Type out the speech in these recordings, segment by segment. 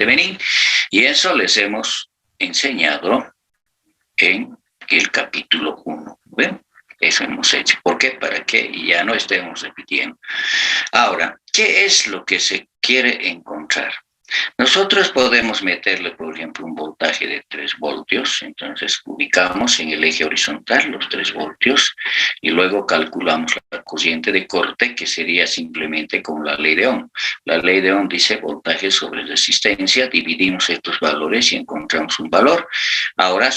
Benín, y eso les hemos enseñado en el capítulo 1. ¿Ven? Eso hemos hecho. ¿Por qué? Para que ya no estemos repitiendo. Ahora, ¿qué es lo que se quiere encontrar? Nosotros podemos meterle, por ejemplo, un voltaje de 3 voltios, entonces ubicamos en el eje horizontal los 3 voltios y luego calculamos la corriente de corte, que sería simplemente con la ley de Ohm. La ley de Ohm dice voltaje sobre resistencia, dividimos estos valores y encontramos un valor. Ahora,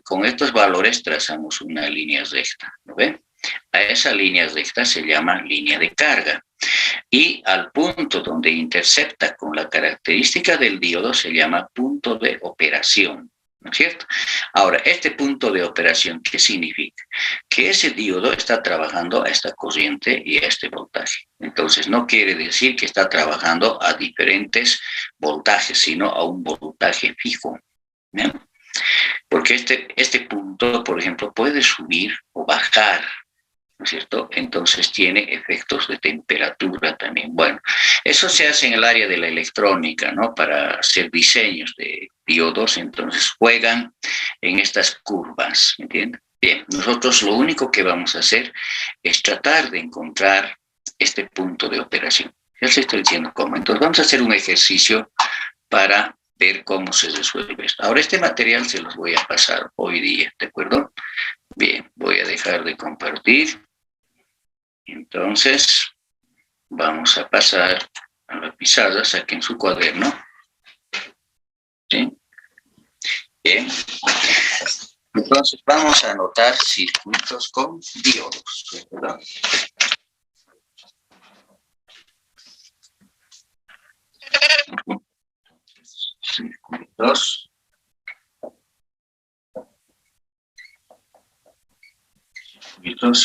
con estos valores trazamos una línea recta, ¿no ven? A esa línea recta se llama línea de carga. Y al punto donde intercepta con la característica del diodo se llama punto de operación, ¿no es cierto? Ahora, este punto de operación, ¿qué significa? Que ese diodo está trabajando a esta corriente y a este voltaje. Entonces, no quiere decir que está trabajando a diferentes voltajes, sino a un voltaje fijo, ¿no? Porque este punto, por ejemplo, puede subir o bajar, ¿no es cierto? Entonces tiene efectos de temperatura también. Bueno, eso se hace en el área de la electrónica, ¿no? Para hacer diseños de diodos, entonces juegan en estas curvas, ¿me entiendes? Bien, nosotros lo único que vamos a hacer es tratar de encontrar este punto de operación. Ya les estoy diciendo cómo. Entonces vamos a hacer un ejercicio para ver cómo se resuelve esto. Ahora este material se los voy a pasar hoy día, ¿de acuerdo? Bien, voy a dejar de compartir. Entonces, vamos a pasar a la pizarra, saquen su cuaderno. ¿Sí? Bien. Entonces, vamos a anotar circuitos con diodos, ¿verdad? Circuitos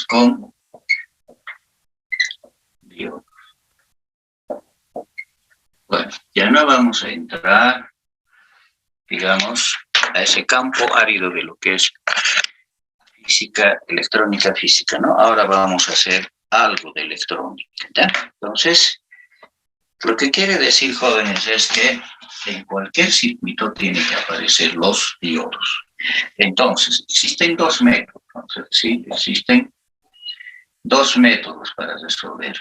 con diodos. Bueno, ya no vamos a entrar, digamos, a ese campo árido de lo que es física, electrónica física, ¿no? Ahora vamos a hacer algo de electrónica, ¿ya? Entonces, lo que quiere decir, jóvenes, es que en cualquier circuito tienen que aparecer los diodos. Entonces, existen dos métodos, ¿sí? Existen dos métodos para resolver.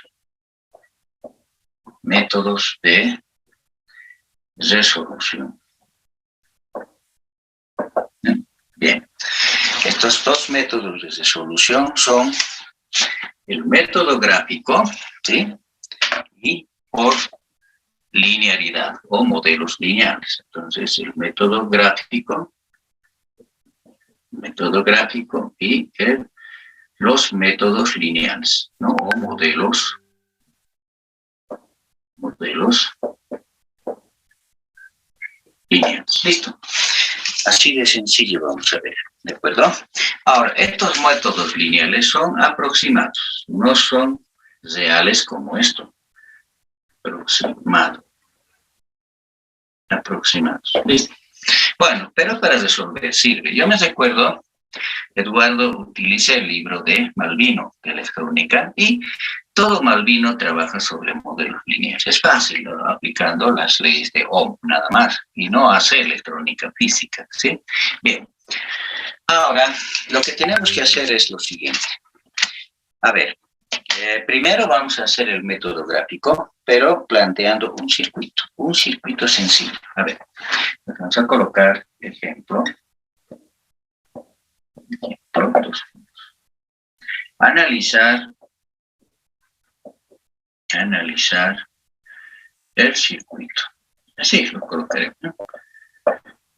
Métodos de resolución. Bien, estos dos métodos de resolución son el método gráfico, ¿sí? Y por linealidad o modelos lineales. Entonces, el método gráfico y los métodos lineales, ¿no? O modelos lineales. Listo. Así de sencillo vamos a ver, ¿de acuerdo? Ahora, estos métodos lineales son aproximados, no son reales como esto. Aproximados. ¿Listo? Bueno, pero para resolver sirve. Yo me recuerdo, Eduardo utiliza el libro de Malvino, de electrónica, y todo Malvino trabaja sobre modelos lineales. Es fácil, ¿no? Aplicando las leyes de Ohm, nada más, y no hace electrónica física, ¿sí? Bien. Ahora, lo que tenemos que hacer es lo siguiente. A ver, primero vamos a hacer el método gráfico, pero planteando un circuito sencillo. A ver, vamos a colocar ejemplo. Analizar el circuito. Así lo colocaré, ¿no?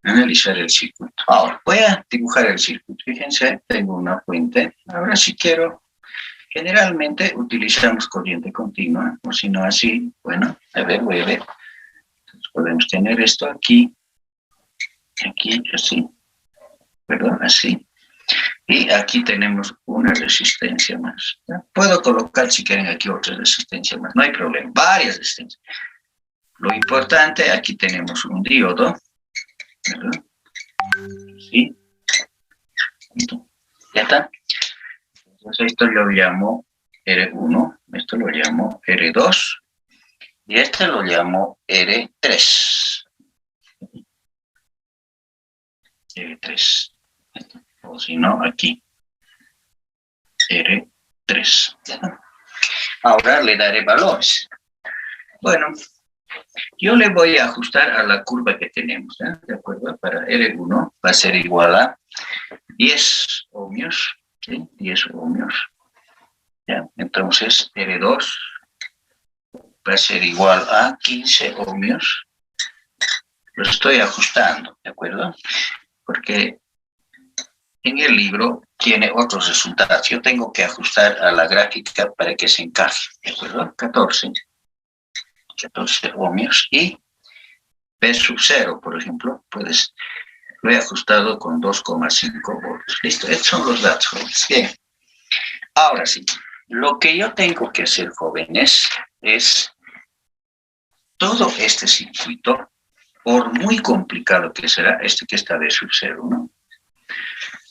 Analizar el circuito. Ahora, voy a dibujar el circuito. Fíjense, tengo una fuente. Ahora, si quiero, generalmente utilizamos corriente continua, o si no así, bueno, a ver, voy a ver. Entonces, podemos tener esto aquí, así, perdón, así. Y aquí tenemos una resistencia más. ¿No? Puedo colocar, si quieren, aquí otra resistencia más. No hay problema, varias resistencias. Lo importante, aquí tenemos un diodo, ¿verdad? ¿Sí? ¿Ya está? Entonces esto lo llamo R1, esto lo llamo R2 y este lo llamo R3. R3. O si no, aquí. R3. Ahora le daré valores. Bueno, yo le voy a ajustar a la curva que tenemos, ¿de acuerdo? Para R1 va a ser igual a 10 ohmios, ¿sí? 10 ohmios. ¿Ya? Entonces, R2 va a ser igual a 15 ohmios. Lo estoy ajustando, ¿de acuerdo? Porque en el libro tiene otros resultados. Yo tengo que ajustar a la gráfica para que se encaje, ¿de acuerdo? 14 ohmios y P sub 0, por ejemplo, pues lo he ajustado con 2,5 voltios. Listo, estos son los datos, jóvenes. Bien, ahora sí, lo que yo tengo que hacer, jóvenes, es todo este circuito, por muy complicado que será, este que está de sub 0, ¿no?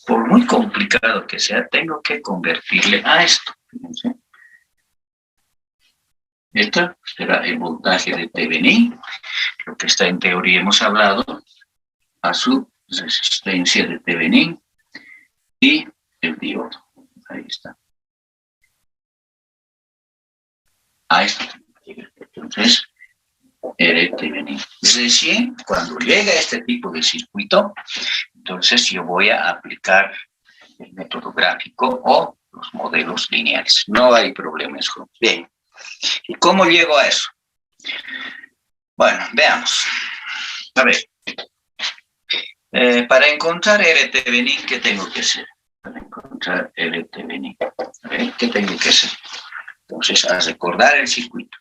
Por muy complicado que sea, tengo que convertirle a esto. Fíjense. Esto será el voltaje de Thevenin, lo que está en teoría hemos hablado, a su resistencia de Thevenin y el diodo. Ahí está. A esto. Entonces, R Thevenin. Recién, cuando llega este tipo de circuito, entonces yo voy a aplicar el método gráfico o los modelos lineales. No hay problemas. Bien. ¿Y cómo llego a eso? Bueno, veamos. A ver. Para encontrar R Thevenin, ¿qué tengo que hacer? Para encontrar R Thevenin. A ver, ¿qué tengo que hacer? Entonces, a recordar el circuito.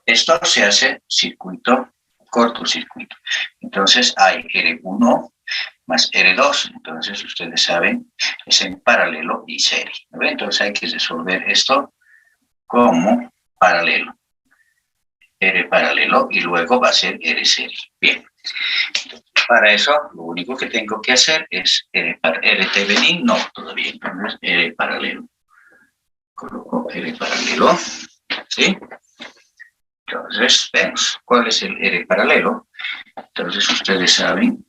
Esto se hace circuito, cortocircuito. Entonces, hay R1 más R2. Entonces, ustedes saben, es en paralelo y serie. ¿No? Entonces, hay que resolver esto como paralelo. R paralelo y luego va a ser R serie. Bien. Para eso, lo único que tengo que hacer es R Thevenin, no, todavía, entonces R paralelo. Coloco R paralelo, ¿sí? Entonces, vemos cuál es el R paralelo. Entonces, ustedes saben,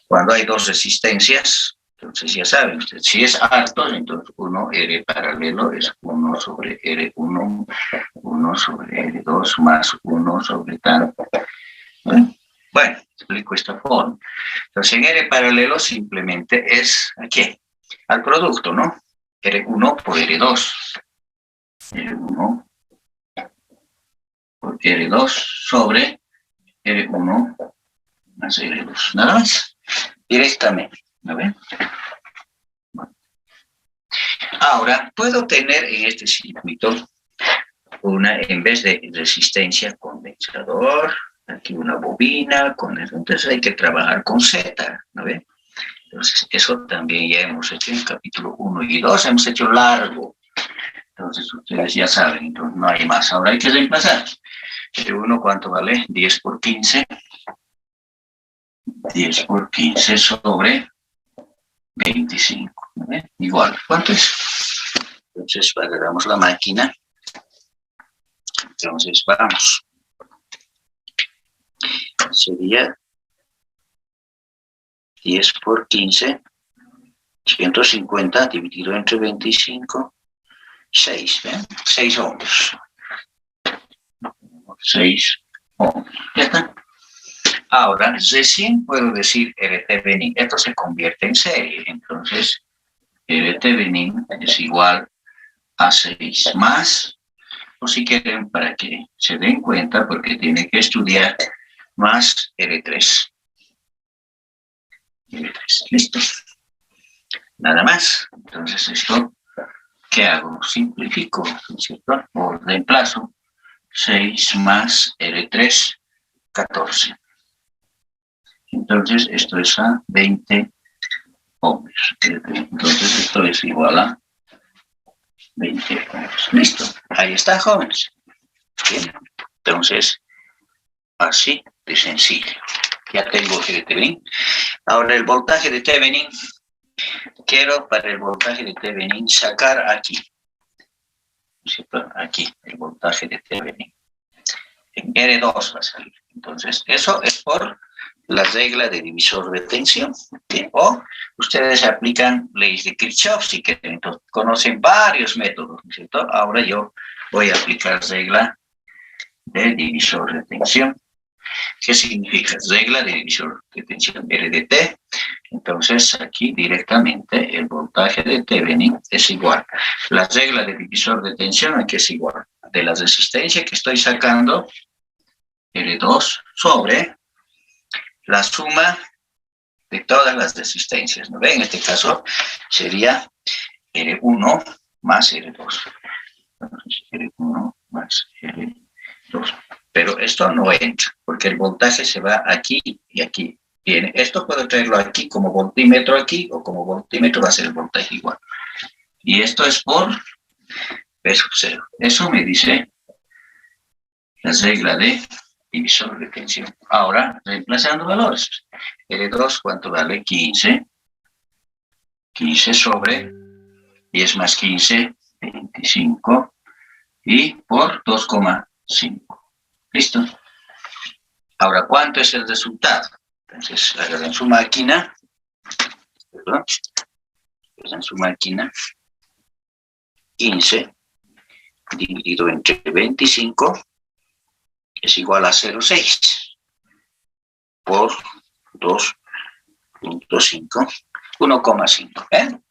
cuando hay dos resistencias, entonces ya saben ustedes, si es alto, entonces 1 R paralelo es 1 sobre R1, 1 sobre R2 más 1 sobre tanto. Bueno, explico esta forma. Entonces, en R paralelo simplemente es, ¿a qué? Al producto, ¿no? R1 por R2. R1 por R2 sobre R1 más R2. Nada más. Directamente. ¿No ven? Bueno. Ahora, puedo tener en este circuito una, en vez de resistencia, condensador, aquí una bobina, con eso. Entonces hay que trabajar con Z, ¿no ven? Entonces, eso también ya hemos hecho en capítulo 1 y 2, hemos hecho largo. Entonces, ustedes ya saben, entonces no hay más. Ahora hay que reemplazar. El 1, ¿cuánto vale? 10 por 15. 10 por 15 sobre 25. ¿No? Igual, ¿cuánto es? Entonces, agarramos la máquina. Entonces, vamos. Sería 10 por 15, 150 dividido entre 25, 6, ¿ven? 6 ohmios. 6 ohmios. Ya está. Ahora, recién puedo decir R Thevenin. Esto se convierte en serie. Entonces, R Thevenin es igual a 6 más, o si quieren, para que se den cuenta, porque tienen que estudiar, más R3. R3, listo. Nada más. Entonces, esto, ¿qué hago? Simplifico, ¿cierto? O reemplazo 6 más R3, 14. Entonces, esto es a 20 ohmios. Entonces, esto es igual a 20 ohmios. Listo. Ahí está, jóvenes. Bien. Entonces, así de sencillo. Ya tengo el Thevenin. Ahora, el voltaje de Thevenin. Quiero para el voltaje de Thevenin sacar aquí. ¿Cierto? Aquí, el voltaje de Thevenin. En R2 va a salir. Entonces, eso es por la regla de divisor de tensión. ¿Bien? O ustedes aplican leyes de Kirchhoff, si quieren, entonces, conocen varios métodos, ¿no es cierto? Ahora yo voy a aplicar regla de divisor de tensión. ¿Qué significa? Regla de divisor de tensión, R de T. Entonces, aquí directamente el voltaje de Thevenin es igual. La regla de divisor de tensión aquí es igual de la resistencia que estoy sacando, R2, sobre la suma de todas las resistencias, ¿no ven? En este caso sería R1 más R2. Entonces, R1 más R2. Pero esto no entra, porque el voltaje se va aquí y aquí. Bien, esto puedo traerlo aquí como voltímetro aquí, o como voltímetro va a ser el voltaje igual. Y esto es por P sub 0. Eso me dice la regla de divisor de tensión. Ahora, reemplazando valores. L2, ¿cuánto vale? 15. 15 sobre 10 más 15, 25. Y por 2,5. ¿Listo? Ahora, ¿cuánto es el resultado? Entonces, agarran su máquina, ¿verdad? Agarran su máquina, 15 dividido entre 25 es igual a 0,6 por 2,5, 1,5.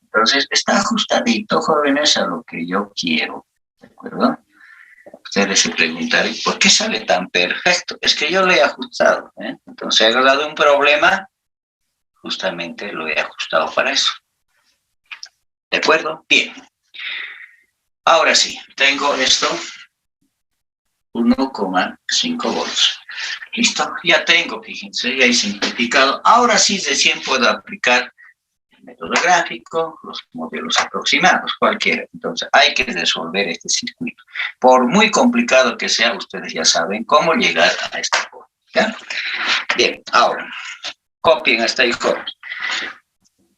Entonces, está ajustadito, jóvenes, a lo que yo quiero, ¿de acuerdo? Ustedes se preguntarán, ¿por qué sale tan perfecto? Es que yo lo he ajustado, ¿eh? Entonces, he agarrado un problema, justamente lo he ajustado para eso. ¿De acuerdo? Bien. Ahora sí, tengo esto, 1,5 volts. Listo, ya tengo, fíjense, ya he simplificado. Ahora sí, recién puedo aplicar el método gráfico, los modelos aproximados, cualquiera. Entonces, hay que resolver este circuito. Por muy complicado que sea, ustedes ya saben cómo llegar a esta forma. ¿Ya? Bien, ahora, copien hasta ahí, copien.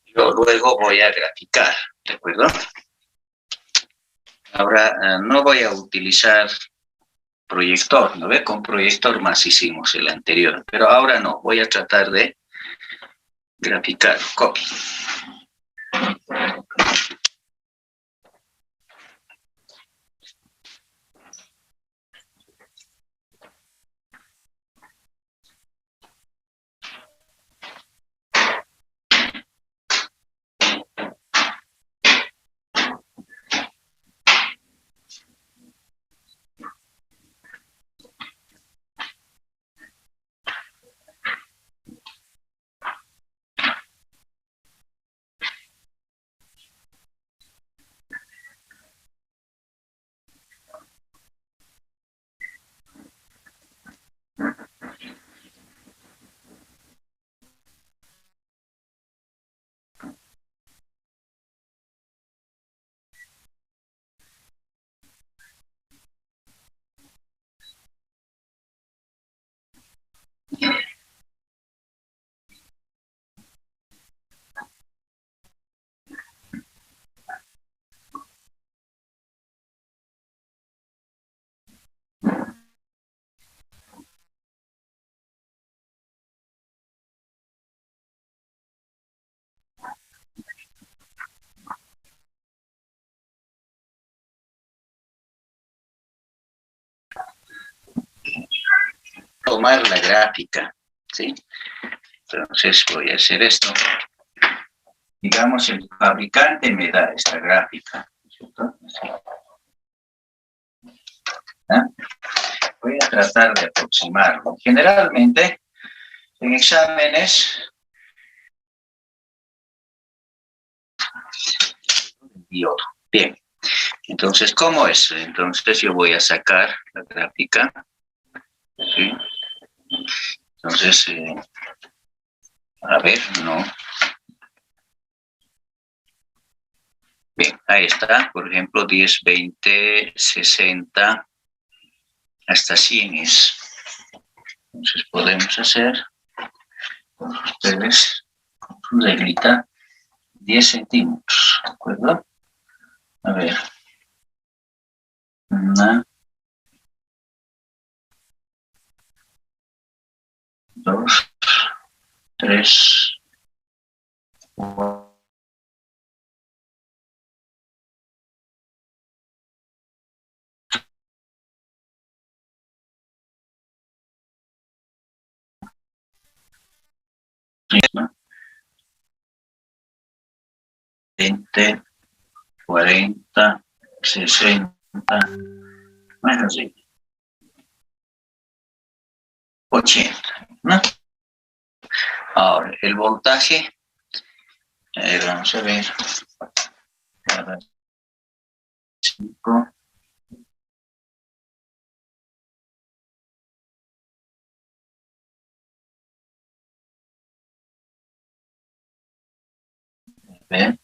Yo luego voy a graficar, ¿de acuerdo? Ahora, no voy a utilizar proyector, ¿no ve? Con proyector más hicimos el anterior, pero ahora no, voy a tratar de graficar, copy. Tomar la gráfica, ¿sí? Entonces voy a hacer esto. Digamos, el fabricante me da esta gráfica, ¿cierto? ¿Ah? Voy a tratar de aproximarlo. Generalmente, en exámenes, diodo. Bien, entonces, ¿cómo es? Entonces yo voy a sacar la gráfica, ¿sí? Entonces, a ver, no. Bien, ahí está, por ejemplo, 10, 20, 60, hasta 100 es. Entonces podemos hacer con ustedes, con su reglita, 10 centímetros, ¿de acuerdo? A ver. Una. 2, 3, 4. ¿No? 20, 40, 60, más así, 80, ¿no? Ahora, el voltaje, vamos a ver, cada 5, ¿ven?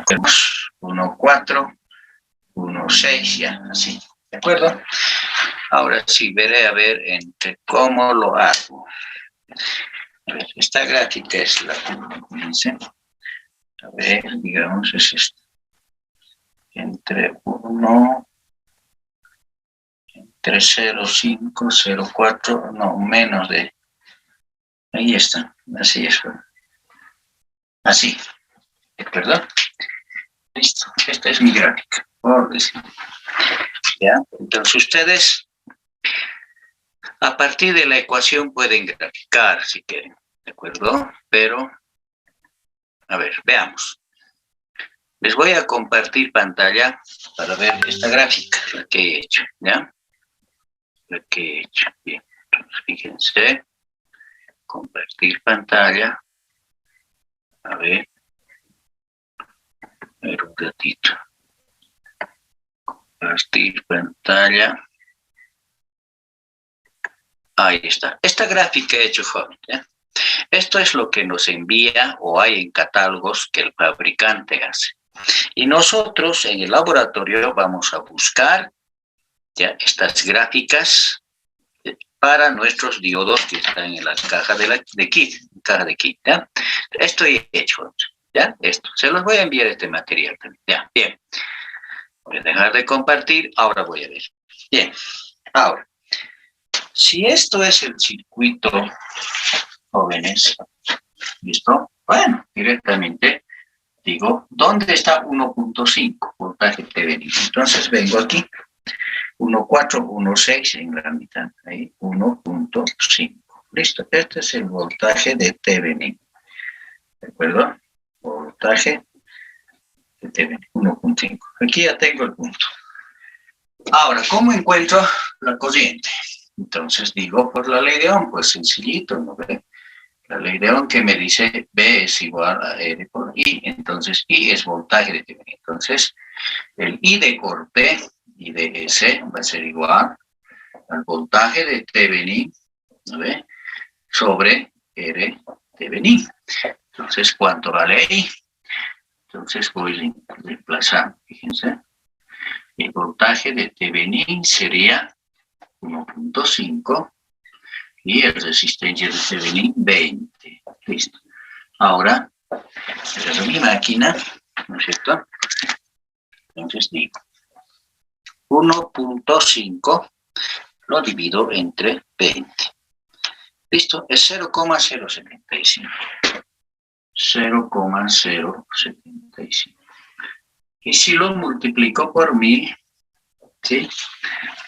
Tenemos 1,4, 1,6, ya, así, ¿de acuerdo? Ahora sí, veré a ver entre cómo lo hago. A ver, esta gráfica es la que dice, a ver, digamos, es esta. Entre 1, entre 0,5, 0,4, no, menos de, ahí está, así es, así, ¿perdón? Listo, esta es mi gráfica, por decir. ¿Ya? Entonces ustedes, a partir de la ecuación pueden graficar si quieren, ¿de acuerdo? Pero, a ver, veamos. Les voy a compartir pantalla para ver esta gráfica, la que he hecho, ¿ya? La que he hecho, bien. Entonces, fíjense, compartir pantalla. A ver un ratito. Compartir pantalla. Ahí está. Esta gráfica he hecho, joven, ¿ya? Esto es lo que nos envía o hay en catálogos que el fabricante hace. Y nosotros en el laboratorio vamos a buscar ya estas gráficas para nuestros diodos que están en la caja de kit, ¿ya? Esto he hecho, ¿ya? Esto, se los voy a enviar este material también, ¿ya? Bien. Voy a dejar de compartir, ahora voy a ver. Bien, ahora, si esto es el circuito, jóvenes, ¿listo? Bueno, directamente digo, ¿dónde está 1,5 voltaje Thevenin? Entonces vengo aquí, 1,4, 1,6 en la mitad, ahí 1,5. Listo, este es el voltaje de Thevenin, ¿de acuerdo? Voltaje de Thevenin, 1,5. Aquí ya tengo el punto. Ahora, ¿cómo encuentro la corriente? Entonces digo, por la ley de Ohm, pues sencillito, ¿no ve? La ley de Ohm que me dice B es igual a R por I, entonces I es voltaje de Thevenin. Entonces, el I de corte, I de S, va a ser igual al voltaje de Thevenin, ¿no ve? Sobre R Thevenin. Entonces, ¿cuánto vale I? Entonces voy reemplazando, fíjense. El voltaje de Thevenin sería 1,5 y el resistencia de Thevenin 20. Listo. Ahora, esa es mi máquina, ¿no es cierto? Entonces digo, 1,5 lo divido entre 20. Listo, es 0,075. 0,075. Y si lo multiplico por 1000, ¿sí?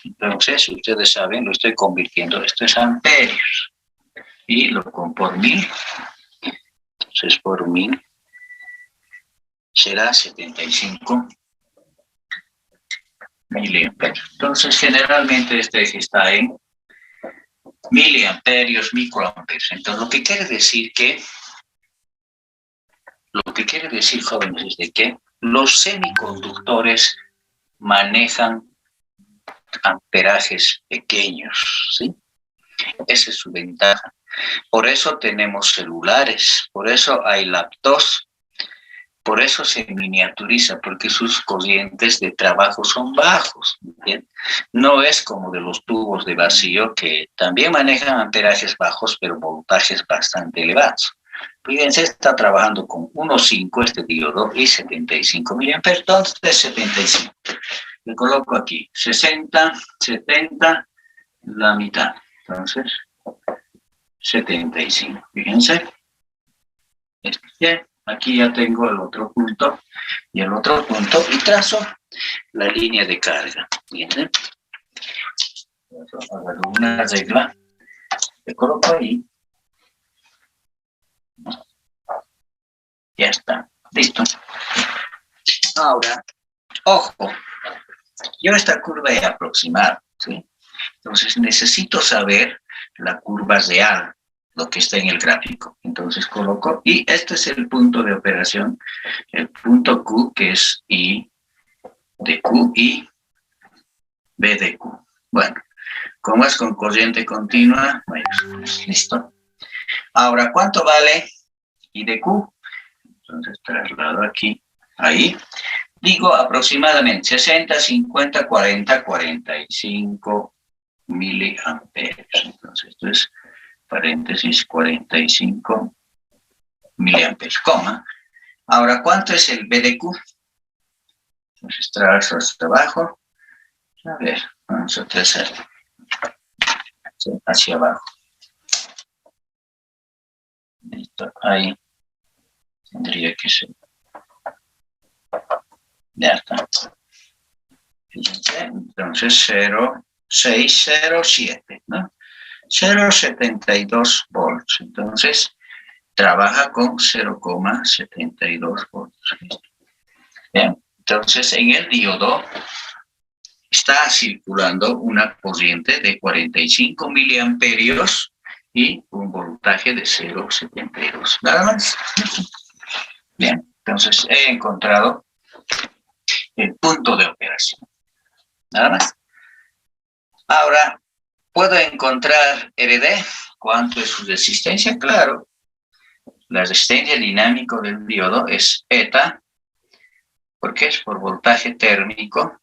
Entonces, ustedes saben, lo estoy convirtiendo, esto es amperios. Y lo con por 1000, entonces por 1000 será 75 miliamperios. Entonces, generalmente este eje está en miliamperios, microamperios. Entonces, lo que quiere decir, jóvenes, es de que los semiconductores manejan amperajes pequeños, ¿sí? Esa es su ventaja. Por eso tenemos celulares, por eso hay laptops, por eso se miniaturiza, porque sus corrientes de trabajo son bajos, ¿bien? No es como de los tubos de vacío que también manejan amperajes bajos, pero voltajes bastante elevados. Fíjense, está trabajando con 1,5 este diodo y 75 miliamperes, entonces 75. Le coloco aquí 60, 70, la mitad. Entonces, 75. Fíjense. Aquí ya tengo el otro punto y el otro punto y trazo la línea de carga. Fíjense. Agarro una regla, le coloco ahí. Ya está. Listo. Ahora, ojo, yo esta curva he aproximado, ¿sí? Entonces necesito saber la curva real, lo que está en el gráfico. Entonces coloco, y este es el punto de operación, el punto Q, que es I de Q y B de Q. Bueno, como es con corriente continua, pues, listo. Ahora, ¿cuánto vale I de Q? Entonces traslado aquí, ahí. Digo aproximadamente 60, 50, 40, 45 miliamperios. Entonces, esto es paréntesis 45 miliamperios, coma. Ahora, ¿cuánto es el B de Q? Entonces, trazo hasta abajo. A ver, vamos a trazar hacia abajo. Listo, ahí tendría que ser. Ya está. Fíjense, entonces 0,607, ¿no? 0,72 volts. Entonces, trabaja con 0,72 volts. Bien, entonces en el diodo está circulando una corriente de 45 miliamperios y un voltaje de 0,72. Nada más. Bien, entonces he encontrado el punto de operación. Nada más. Ahora, ¿puedo encontrar RD? ¿Cuánto es su resistencia? Claro. La resistencia dinámica del diodo es eta, porque es por voltaje térmico,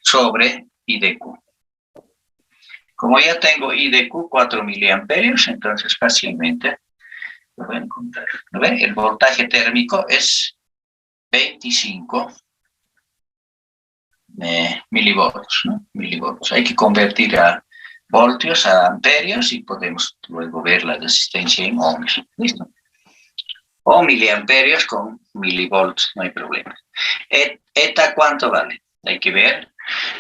sobre I de Q. Como ya tengo I de Q 4 miliamperios, entonces fácilmente lo voy a encontrar. ¿Lo ven? El voltaje térmico es 25 milivolts, ¿no? Milivolts. Hay que convertir a voltios a amperios y podemos luego ver la resistencia en ohms. ¿Listo? O miliamperios con milivolts, no hay problema. ¿Eta cuánto vale? Hay que ver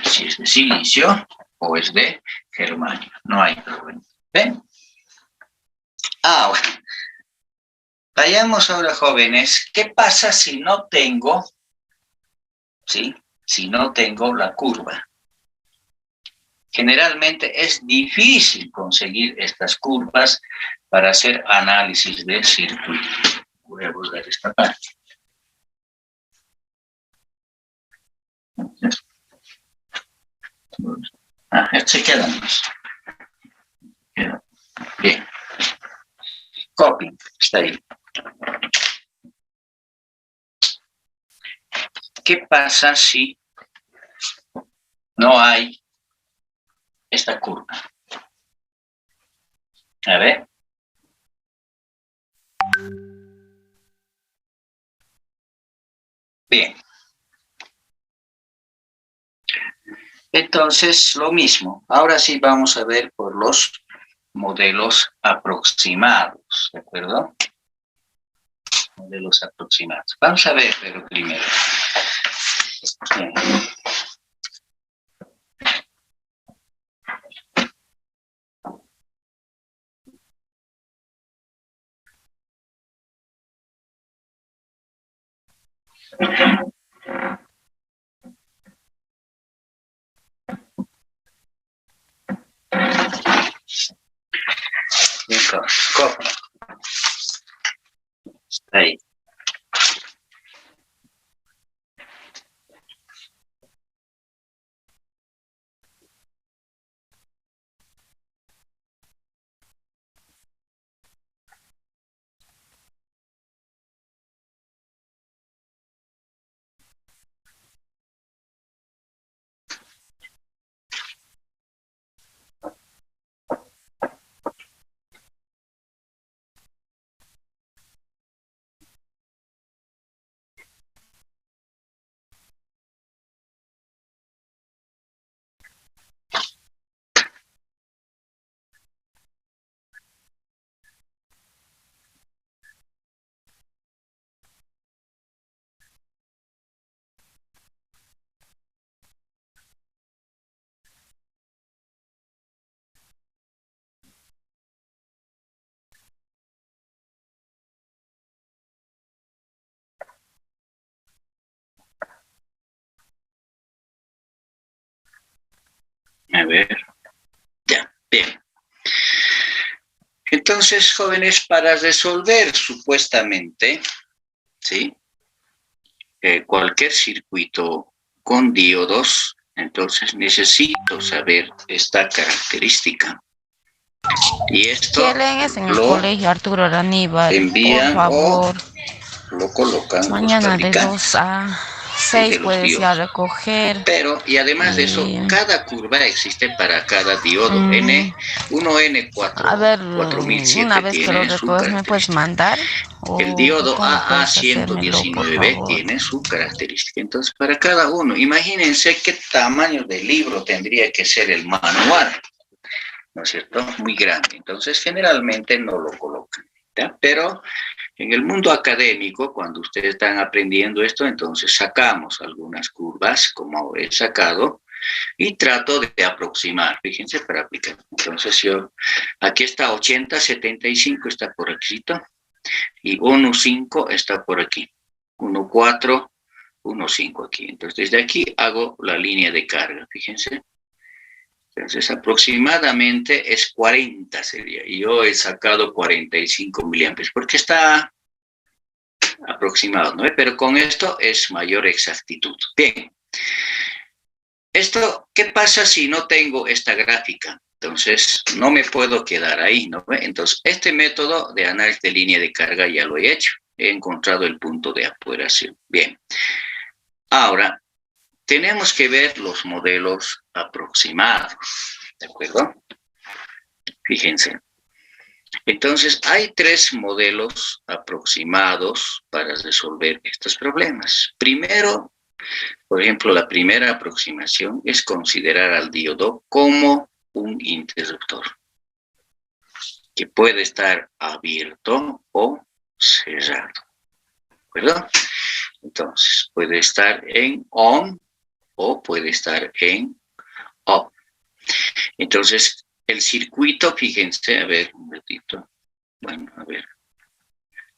si es de silicio o es de germanio. No hay problema. ¿Ven? Ahora, vayamos ahora, jóvenes. ¿Qué pasa si no tengo, ¿sí? Si no tengo la curva? Generalmente es difícil conseguir estas curvas para hacer análisis de circuito. Voy a buscar esta parte. Se quedan más. Bien. Copy, está ahí. ¿Qué pasa si no hay esta curva? A ver. Bien. Entonces, lo mismo. Ahora sí vamos a ver por los modelos aproximados, ¿de acuerdo? Modelos aproximados. Vamos a ver, pero primero. Bien. Entonces, copy. Está ahí. A ver, ya, bien. Entonces, jóvenes, para resolver supuestamente, ¿sí? Cualquier circuito con diodos, entonces necesito saber esta característica. Y esto Cheles en el lo colegio Arturo Aníbal, por envían o favor. lo colocan los Mañana de 2 fabricantes a de 6 los puedes ir a diodos. recoger. Pero, y además de eso, Y cada curva existe para cada diodo. mm, a N4, ver, una 4007 vez que lo tiene su recojas, ¿me puedes característica. mandar? El ¿O diodo cómo puedes hacérmelo, por AA119 favor? tiene su característica. Entonces, para cada uno, imagínense qué tamaño de libro tendría que ser el manual, ¿no es cierto? Muy grande. Entonces, generalmente no lo colocan, ¿ya? Pero en el mundo académico, cuando ustedes están aprendiendo esto, entonces sacamos algunas curvas, como he sacado, y trato de aproximar, fíjense, para aplicar. Entonces aquí está 8075, está por aquí, y 1,5 está por aquí, 1,4, 1,5 aquí. Entonces desde aquí hago la línea de carga, fíjense. Entonces aproximadamente es 40 sería, y yo he sacado 45 miliamperes, porque está aproximado, ¿no? Pero con esto es mayor exactitud. Bien. Esto, ¿qué pasa si no tengo esta gráfica? Entonces, no me puedo quedar ahí, ¿no? Entonces, este método de análisis de línea de carga ya lo he hecho. He encontrado el punto de apuración. Bien. Ahora, tenemos que ver los modelos aproximados, ¿de acuerdo? Fíjense. Entonces, hay 3 modelos aproximados para resolver estos problemas. Primero, por ejemplo, la primera aproximación es considerar al diodo como un interruptor que puede estar abierto o cerrado, ¿verdad? Entonces, puede estar en on o puede estar en off. Entonces, el circuito, fíjense, a ver, un ratito. Bueno, a ver.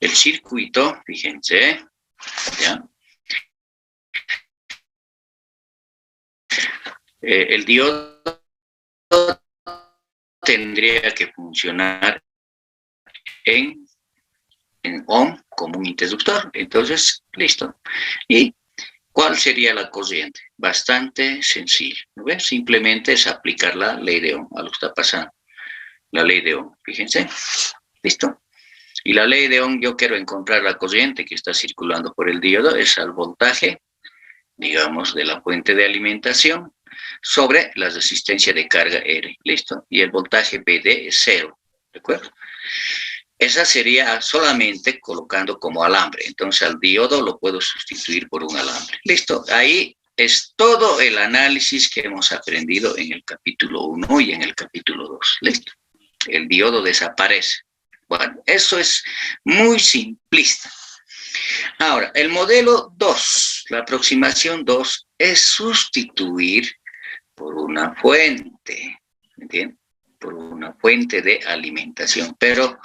El circuito, fíjense, ¿ya? El diodo tendría que funcionar en on como un interruptor. Entonces, listo. ¿Y cuál sería la corriente? Bastante sencillo, ¿no ves? Simplemente es aplicar la ley de Ohm a lo que está pasando. La ley de Ohm, fíjense. Listo. Y la ley de Ohm, yo quiero encontrar la corriente que está circulando por el diodo, es el voltaje, digamos, de la fuente de alimentación sobre la resistencia de carga R. Listo. Y el voltaje BD es 0. ¿De acuerdo? Esa sería solamente colocando como alambre. Entonces al diodo lo puedo sustituir por un alambre. Listo. Ahí es todo el análisis que hemos aprendido en el capítulo 1 y en el capítulo 2. Listo. El diodo desaparece. Bueno, eso es muy simplista. Ahora, el modelo 2, la aproximación 2, es sustituir por una fuente. ¿Me entienden? Por una fuente de alimentación. Pero,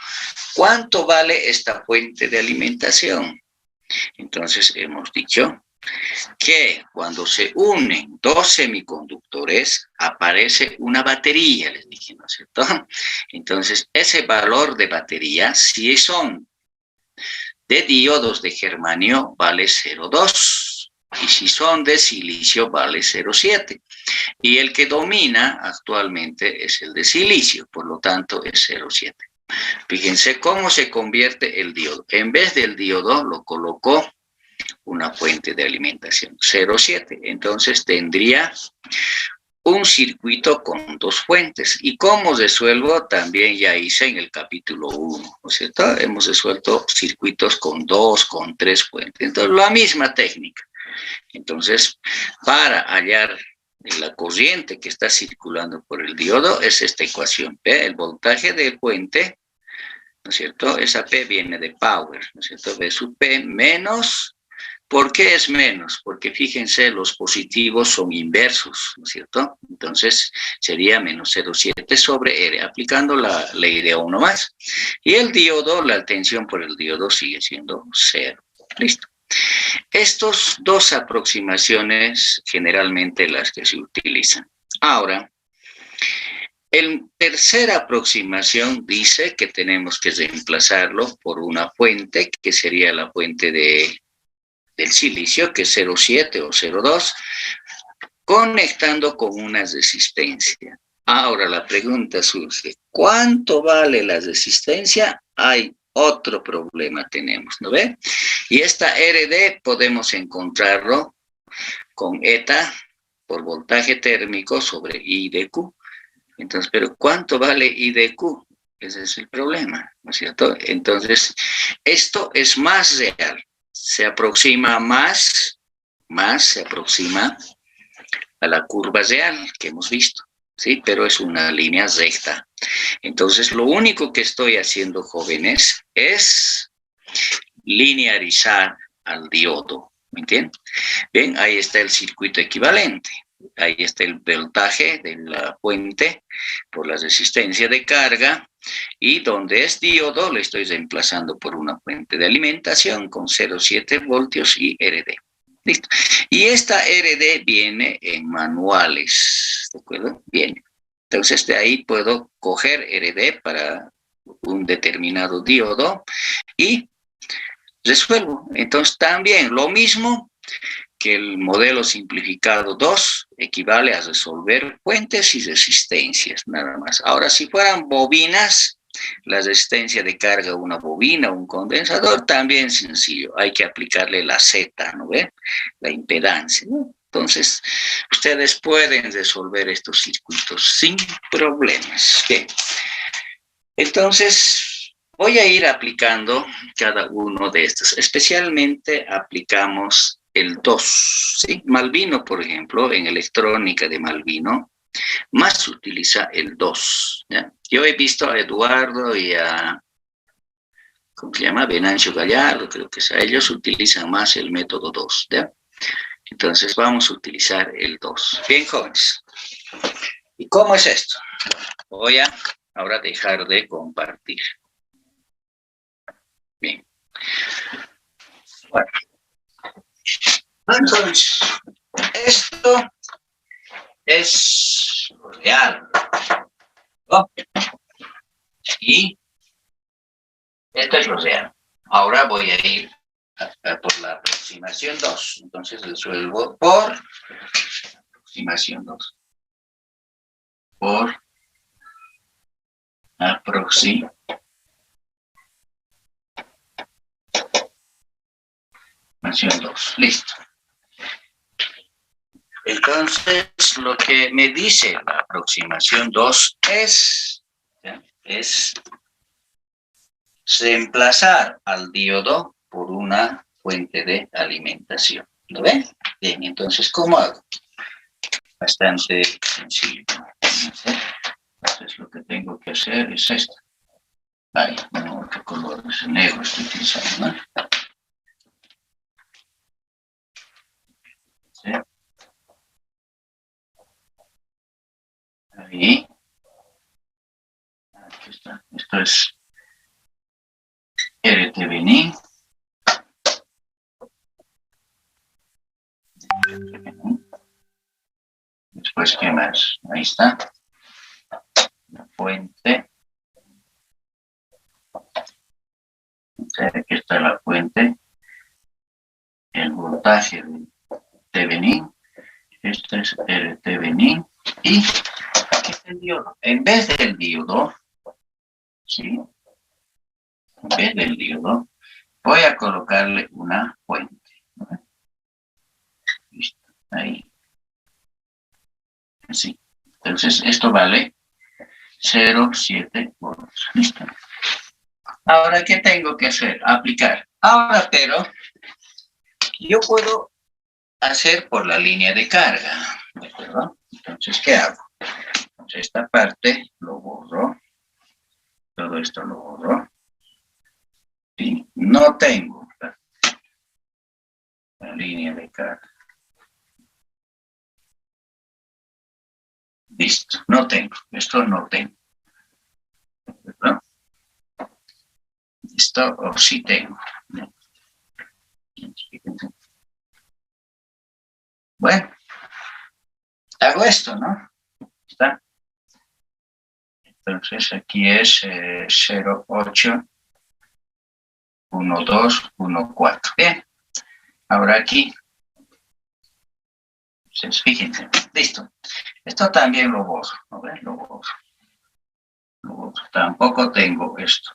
¿cuánto vale esta fuente de alimentación? Entonces, hemos dicho que cuando se unen 2 semiconductores, aparece una batería, les dije, ¿no es cierto? Entonces, ese valor de batería, si son de diodos de germanio, vale 0,2. Y si son de silicio, vale 0,7. Y el que domina actualmente es el de silicio, por lo tanto es 0,7. Fíjense cómo se convierte el diodo. En vez del diodo lo colocó una fuente de alimentación, 0,7. Entonces tendría un circuito con 2 fuentes. ¿Y cómo resuelvo? También ya hice en el capítulo 1, ¿no es cierto? Hemos resuelto circuitos con 2, con 3 fuentes. Entonces, la misma técnica. Entonces, para hallar la corriente que está circulando por el diodo, es esta ecuación. P, el voltaje de fuente, ¿no es cierto? Esa P viene de power, ¿no es cierto? V sub P menos. ¿Por qué es menos? Porque fíjense, los positivos son inversos, ¿no es cierto? Entonces sería menos 0,7 sobre R, aplicando la ley de Ohm nomás. Y el diodo, la tensión por el diodo sigue siendo 0. Listo. Estas 2 aproximaciones generalmente las que se utilizan. Ahora, En tercera aproximación dice que tenemos que reemplazarlo por una fuente, que sería la fuente del silicio, que es 0,7 o 0,2, conectando con una resistencia. Ahora la pregunta surge, ¿cuánto vale la resistencia? Hay otro problema tenemos, ¿no ve? Y esta RD podemos encontrarlo con eta por voltaje térmico sobre I de Q. Entonces, ¿pero cuánto vale I de Q? Ese es el problema, ¿no es cierto? Entonces, esto es más real. Se aproxima más se aproxima a la curva real que hemos visto, ¿sí? Pero es una línea recta. Entonces, lo único que estoy haciendo, jóvenes, es linearizar al diodo, ¿me entienden? Bien, ahí está el circuito equivalente. Ahí está el voltaje de la fuente por la resistencia de carga, y donde es diodo lo estoy reemplazando por una fuente de alimentación con 0,7 voltios y RD. Listo. Y esta RD viene en manuales, ¿de acuerdo? Bien. Entonces de ahí puedo coger RD para un determinado diodo y resuelvo. Entonces también lo mismo que el modelo simplificado 2 equivale a resolver fuentes y resistencias, nada más. Ahora, si fueran bobinas, la resistencia de carga, una bobina, un condensador, también sencillo. Hay que aplicarle la Z, ¿no ve? La impedancia, ¿no? Entonces, ustedes pueden resolver estos circuitos sin problemas. Bien. Entonces, voy a ir aplicando cada uno de estos. Especialmente aplicamos el 2, ¿sí? Malvino, por ejemplo, en electrónica de Malvino, más se utiliza el 2, ¿ya? Yo he visto a Eduardo y a, ¿cómo se llama? Venancio Gallardo, creo que es, a ellos utilizan más el método 2, ¿ya? Entonces vamos a utilizar el 2. Bien, jóvenes. ¿Y cómo es esto? Voy a ahora dejar de compartir. Bien. Bueno. Entonces, esto es real, ¿no? Y esto es lo real. Ahora voy a ir por la aproximación 2. Entonces resuelvo por aproximación 2. Por aproximación 2. Listo. Entonces, lo que me dice la aproximación 2 es reemplazar al diodo por una fuente de alimentación. ¿Lo ven? Bien, entonces, ¿cómo hago? Bastante sencillo. Entonces, lo que tengo que hacer es esto. Ahí, bueno, otro color es el negro, estoy utilizando, ¿no? ¿Sí? Ahí. Aquí está. Esto es RTVNIN. Después, ¿qué más? Ahí está. La fuente. Aquí está la fuente. El voltaje de TVNIN. Este es RTVNIN. Y aquí está el diodo. En vez del diodo, ¿sí? En vez del diodo, voy a colocarle una fuente, ¿no? Listo, ahí. Así. Entonces, esto vale 0,7 volts. Listo. Ahora, ¿qué tengo que hacer? Aplicar. Ahora, pero, yo puedo hacer por la línea de carga, ¿de acuerdo? Entonces, ¿qué hago? Entonces, esta parte lo borro. Todo esto lo borro. Sí, no tengo la línea de carga. Listo, no tengo. Esto no tengo. ¿Verdad? Esto o sí tengo. Bueno, hago esto, ¿no? ¿Está? Entonces aquí es 0,8, 1,2, 1,4. Bien, ahora aquí, entonces, fíjense, listo. Esto también lo borro, ¿no ven? Lo borro. Tampoco tengo esto.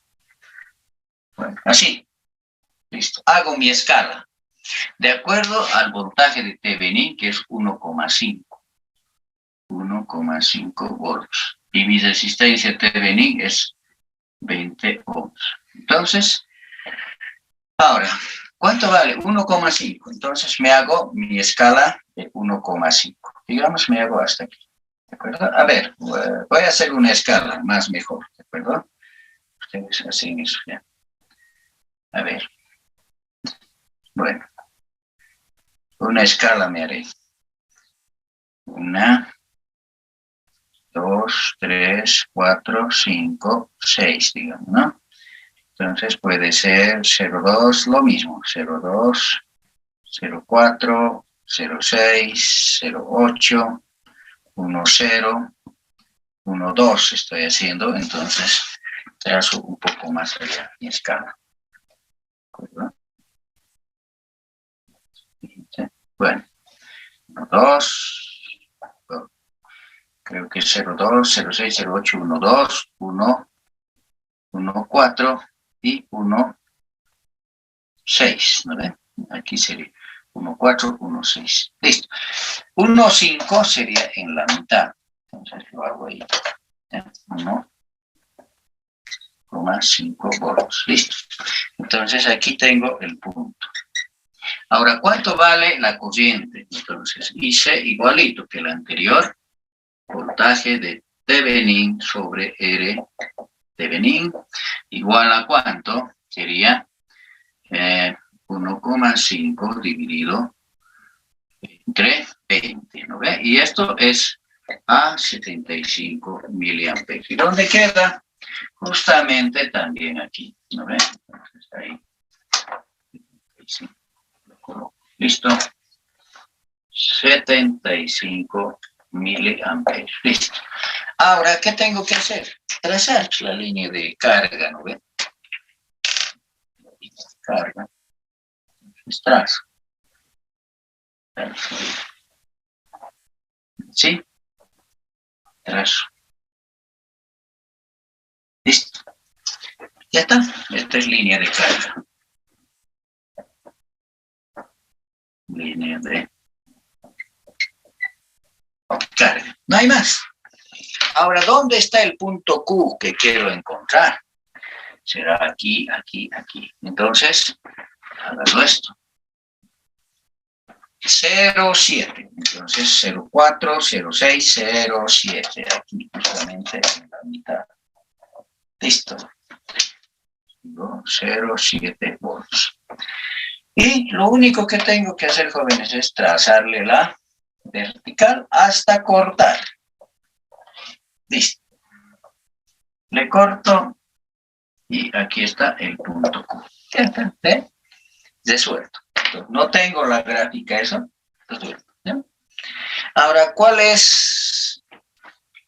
Bueno, así, listo. Hago mi escala. De acuerdo al voltaje de Thevenin, que es 1,5. 1,5 volts. Y mi resistencia Thevenin es 20 ohms. Entonces, ahora, ¿cuánto vale? 1,5. Entonces me hago mi escala de 1,5. Digamos, me hago hasta aquí. ¿De acuerdo? A ver, voy a hacer una escala más mejor. ¿De acuerdo? Ustedes hacen eso ya. A ver. Bueno. Una escala me haré. 1, 2, 3, 4, 5, 6, digamos, ¿no? Entonces puede ser 0,2, lo mismo, 0,2, 0,4, 0,6, 0,8, 1,0, 1,2 estoy haciendo, entonces trazo un poco más allá mi escala. ¿Acuerdo? Bueno, 1,2, creo que es 0,2, 0,6, 0,8, 1,2, 1, 1,4 y 1,6, ¿no ven? Aquí sería 1,4, 1,6. Listo. 1,5 sería en la mitad. Entonces lo hago ahí. 1,5 volts. Listo. Entonces aquí tengo el punto. Ahora, ¿cuánto vale la corriente? Entonces hice igualito que el anterior. Voltaje de Thevenin sobre R Thevenin igual a ¿cuánto? Sería 1,5 dividido entre 20, ¿no ve? Y esto es a 75 miliamperes. ¿Y dónde queda? Justamente también aquí, ¿no ve? Entonces ahí. Listo. 75 miliamperes. Listo. Ahora, ¿qué tengo que hacer? Trazar la línea de carga, ¿no ve? Carga. Entonces trazo. ¿Sí? Trazo. Listo. Ya está. Esta es línea de carga. Línea de carga. No hay más. Ahora, ¿dónde está el punto Q que quiero encontrar? Será aquí, aquí, aquí. Entonces, hágalo esto. 0,7. Entonces, 0,4, 0,6, 0,7. Aquí, justamente en la mitad. Listo. 0,7 volts. Y lo único que tengo que hacer, jóvenes, es trazarle la vertical hasta cortar. Listo. Le corto y aquí está el punto Q. Ya está, ¿eh? Resuelto. No tengo la gráfica, eso. Resuelto, ¿ya? Ahora, ¿cuál es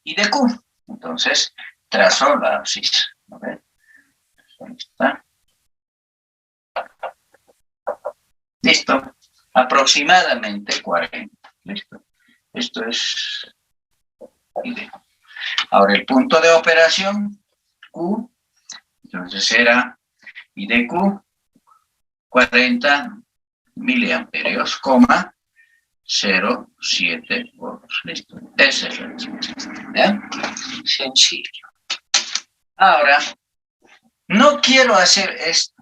I de Q? Entonces, trazo la abscisa. A ver. Ahí está. Listo. Aproximadamente 40. Listo. Esto es I de Q. Ahora, el punto de operación, Q. Entonces, era I de Q, 40 miliamperios, 0,7 volts. Listo. Esa es la respuesta. ¿Ya? Sencillo. Ahora, no quiero hacer esto.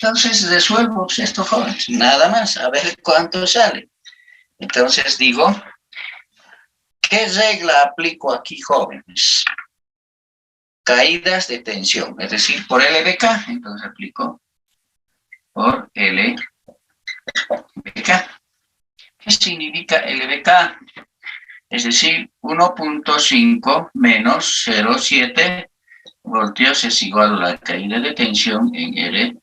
Entonces resuelvo esto, jóvenes. Nada más, a ver cuánto sale. Entonces digo, ¿qué regla aplico aquí, jóvenes? Caídas de tensión, es decir, por LBK. Entonces aplico por LBK. ¿Qué significa LBK? Es decir, 1,5 menos 0,7 voltios es igual a la caída de tensión en R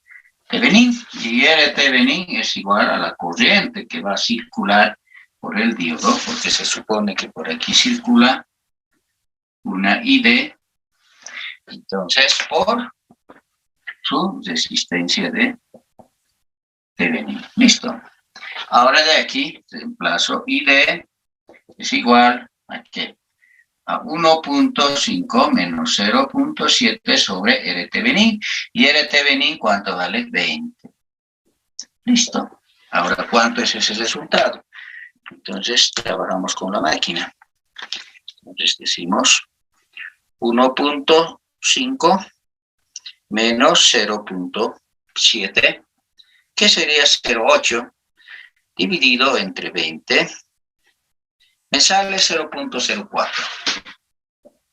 Thevenin. Y R Thevenin es igual a la corriente que va a circular por el diodo, porque se supone que por aquí circula una ID Entonces, por su resistencia de Thevenin. Listo. Ahora de aquí, reemplazo ID es igual a ¿qué? A 1.5 menos 0.7 sobre R Thevenin. ¿Y R Thevenin cuánto vale? 20. Listo. Ahora, ¿cuánto es ese resultado? Entonces, trabajamos con la máquina. Entonces, decimos 1.5 menos 0.7, que sería 0.8, dividido entre 20, me sale 0.04.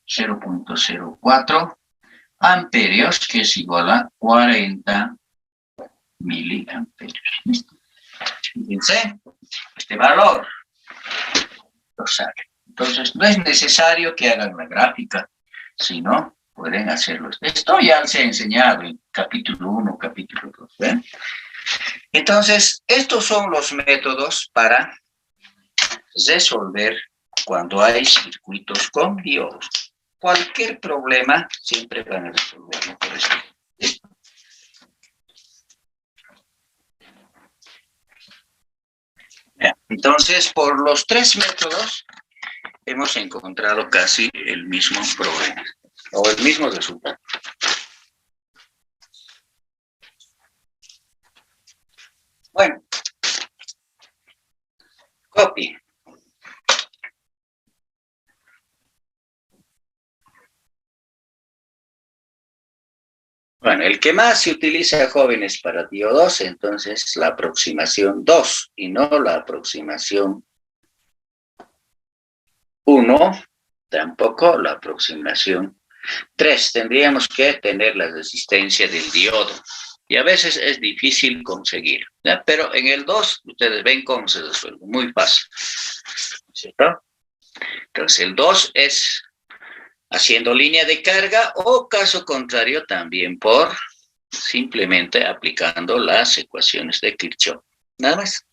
0.04 amperios, que es igual a 40 miliamperios. ¿Listo? Fíjense, este valor lo sale. Entonces, no es necesario que hagan la gráfica, sino pueden hacerlo. Esto ya se ha enseñado en capítulo 1, capítulo 2. ¿Ven? Entonces, estos son los métodos para resolver cuando hay circuitos con diodos. Cualquier problema siempre van a resolverlo por esto. Entonces, por los tres métodos hemos encontrado casi el mismo problema o el mismo resultado. Bueno, copy. Bueno, el que más se utiliza, jóvenes, para diodos, entonces la aproximación 2 y no la aproximación 1, tampoco la aproximación 3. Tendríamos que tener la resistencia del diodo y a veces es difícil conseguir, ¿ya? Pero en el 2 ustedes ven cómo se resuelve, muy fácil, ¿cierto? Entonces el 2 es haciendo línea de carga o caso contrario también por simplemente aplicando las ecuaciones de Kirchhoff. Nada más.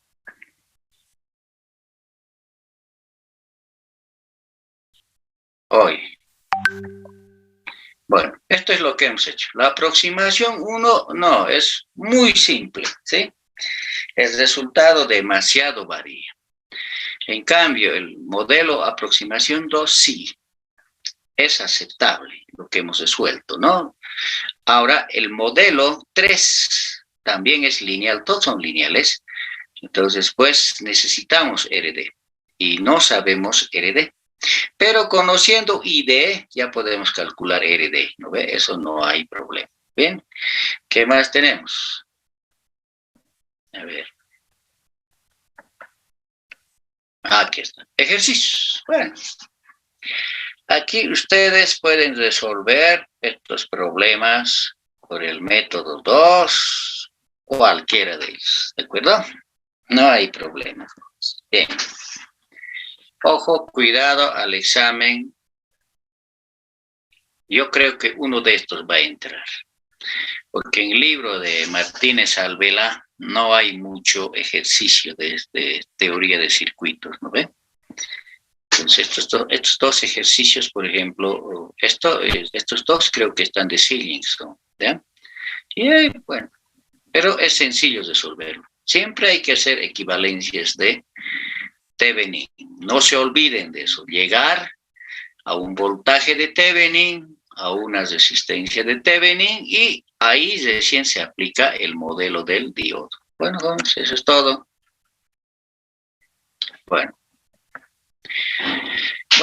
Hoy. Bueno, esto es lo que hemos hecho. La aproximación 1 no, es muy simple, ¿sí? El resultado demasiado varía. En cambio, el modelo aproximación 2 sí, es aceptable lo que hemos resuelto, ¿no? Ahora, el modelo 3 también es lineal, todos son lineales, entonces pues necesitamos RD y no sabemos RD, pero conociendo ID ya podemos calcular RD, ¿no ve? Eso no hay problema. Bien, ¿qué más tenemos? A ver. Aquí está. Ejercicios. Bueno, aquí ustedes pueden resolver estos problemas por el método 2, cualquiera de ellos, ¿de acuerdo? No hay problema. Bien. Ojo, cuidado al examen. Yo creo que uno de estos va a entrar, porque en el libro de Martínez Alvela no hay mucho ejercicio de teoría de circuitos, ¿no ve? Entonces, estos dos ejercicios, por ejemplo, estos dos creo que están de Sillingston, ¿ya? Y bueno, pero es sencillo resolverlo. Siempre hay que hacer equivalencias de Thevenin. No se olviden de eso. Llegar a un voltaje de Thevenin, a una resistencia de Thevenin, y ahí recién se aplica el modelo del diodo. Bueno, entonces, eso es todo. Bueno.